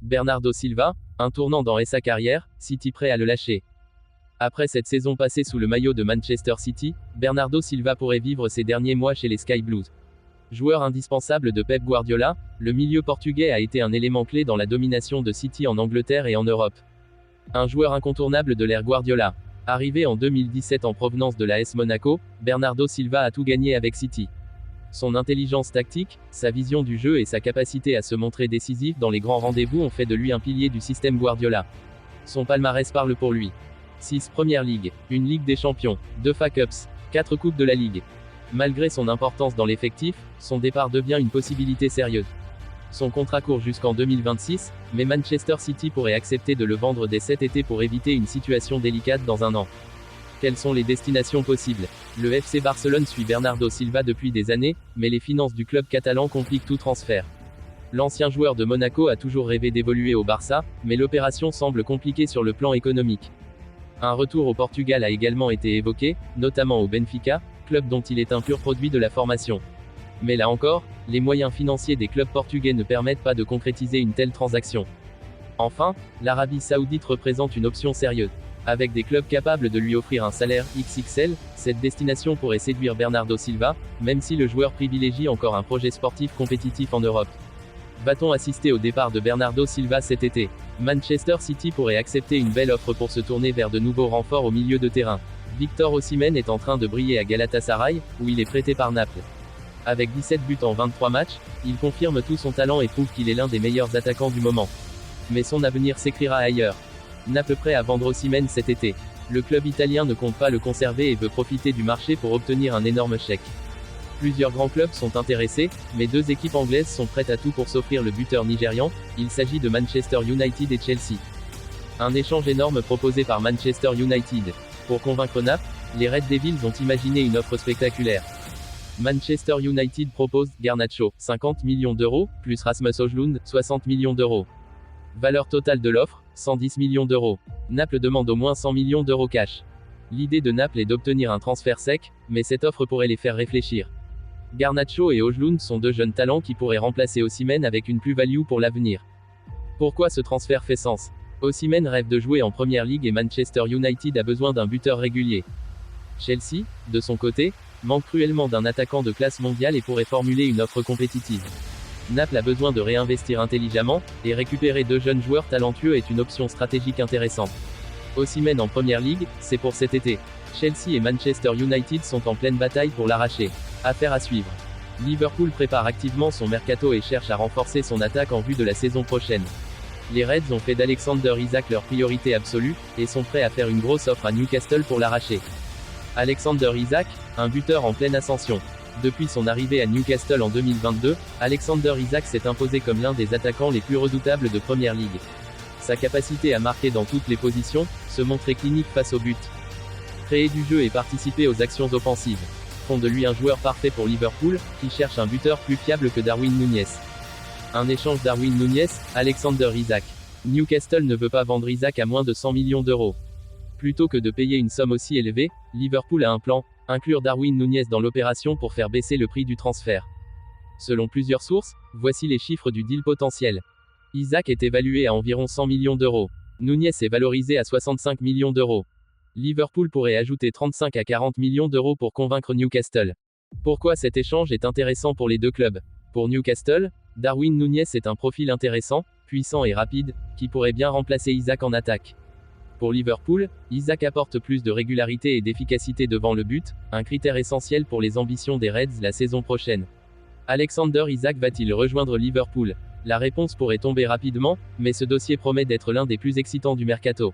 Bernardo Silva, un tournant dans sa carrière, City prêt à le lâcher. Après cette saison passée sous le maillot de Manchester City, Bernardo Silva pourrait vivre ses derniers mois chez les Sky Blues. Joueur indispensable de Pep Guardiola, le milieu portugais a été un élément clé dans la domination de City en Angleterre et en Europe. Un joueur incontournable de l'ère Guardiola. Arrivé en 2017 en provenance de l'AS Monaco, Bernardo Silva a tout gagné avec City. Son intelligence tactique, sa vision du jeu et sa capacité à se montrer décisif dans les grands rendez-vous ont fait de lui un pilier du système Guardiola. Son palmarès parle pour lui. 6 Première Ligue, une Ligue des Champions, 2 FA Cups, 4 Coupes de la Ligue. Malgré son importance dans l'effectif, son départ devient une possibilité sérieuse. Son contrat court jusqu'en 2026, mais Manchester City pourrait accepter de le vendre dès cet été pour éviter une situation délicate dans un an. Quelles sont les destinations possibles? Le FC Barcelone suit Bernardo Silva depuis des années, mais les finances du club catalan compliquent tout transfert. L'ancien joueur de Monaco a toujours rêvé d'évoluer au Barça, mais l'opération semble compliquée sur le plan économique. Un retour au Portugal a également été évoqué, notamment au Benfica, club dont il est un pur produit de la formation. Mais là encore, les moyens financiers des clubs portugais ne permettent pas de concrétiser une telle transaction. Enfin, l'Arabie Saoudite représente une option sérieuse. Avec des clubs capables de lui offrir un salaire XXL, cette destination pourrait séduire Bernardo Silva, même si le joueur privilégie encore un projet sportif compétitif en Europe. Va-t-on assister au départ de Bernardo Silva cet été? Manchester City pourrait accepter une belle offre pour se tourner vers de nouveaux renforts au milieu de terrain. Victor Osimhen est en train de briller à Galatasaray, où il est prêté par Naples. Avec 17 buts en 23 matchs, il confirme tout son talent et prouve qu'il est l'un des meilleurs attaquants du moment. Mais son avenir s'écrira ailleurs. Naples prêt à vendre Osimhen cet été. Le club italien ne compte pas le conserver et veut profiter du marché pour obtenir un énorme chèque. Plusieurs grands clubs sont intéressés, mais 2 équipes anglaises sont prêtes à tout pour s'offrir le buteur nigérian, il s'agit de Manchester United et Chelsea. Un échange énorme proposé par Manchester United. Pour convaincre Naples, les Red Devils ont imaginé une offre spectaculaire. Manchester United propose Garnacho, 50 millions d'euros, plus Rasmus Højlund, 60 millions d'euros. Valeur totale de l'offre, 110 millions d'euros. Naples demande au moins 100 millions d'euros cash. L'idée de Naples est d'obtenir un transfert sec, mais cette offre pourrait les faire réfléchir. Garnacho et Højlund sont 2 jeunes talents qui pourraient remplacer Osimhen avec une plus-value pour l'avenir. Pourquoi ce transfert fait sens? Osimhen rêve de jouer en Première Ligue et Manchester United a besoin d'un buteur régulier. Chelsea, de son côté, manque cruellement d'un attaquant de classe mondiale et pourrait formuler une offre compétitive. Naples a besoin de réinvestir intelligemment, et récupérer 2 jeunes joueurs talentueux est une option stratégique intéressante. Osimhen en Première Ligue, c'est pour cet été. Chelsea et Manchester United sont en pleine bataille pour l'arracher. Affaire à suivre. Liverpool prépare activement son mercato et cherche à renforcer son attaque en vue de la saison prochaine. Les Reds ont fait d'Alexander Isak leur priorité absolue, et sont prêts à faire une grosse offre à Newcastle pour l'arracher. Alexander Isak, un buteur en pleine ascension. Depuis son arrivée à Newcastle en 2022, Alexander Isak s'est imposé comme l'un des attaquants les plus redoutables de Première Ligue. Sa capacité à marquer dans toutes les positions, se montrer clinique face au but, créer du jeu et participer aux actions offensives, font de lui un joueur parfait pour Liverpool, qui cherche un buteur plus fiable que Darwin Núñez. Un échange Darwin Núñez, Alexander Isak. Newcastle ne veut pas vendre Isak à moins de 100 millions d'euros. Plutôt que de payer une somme aussi élevée, Liverpool a un plan, inclure Darwin Núñez dans l'opération pour faire baisser le prix du transfert. Selon plusieurs sources, voici les chiffres du deal potentiel. Isak est évalué à environ 100 millions d'euros. Núñez est valorisé à 65 millions d'euros. Liverpool pourrait ajouter 35 à 40 millions d'euros pour convaincre Newcastle. Pourquoi cet échange est intéressant pour les 2 clubs? Pour Newcastle, Darwin Núñez est un profil intéressant, puissant et rapide, qui pourrait bien remplacer Isak en attaque. Pour Liverpool, Isak apporte plus de régularité et d'efficacité devant le but, un critère essentiel pour les ambitions des Reds la saison prochaine. Alexander Isak va-t-il rejoindre Liverpool? La réponse pourrait tomber rapidement, mais ce dossier promet d'être l'un des plus excitants du mercato.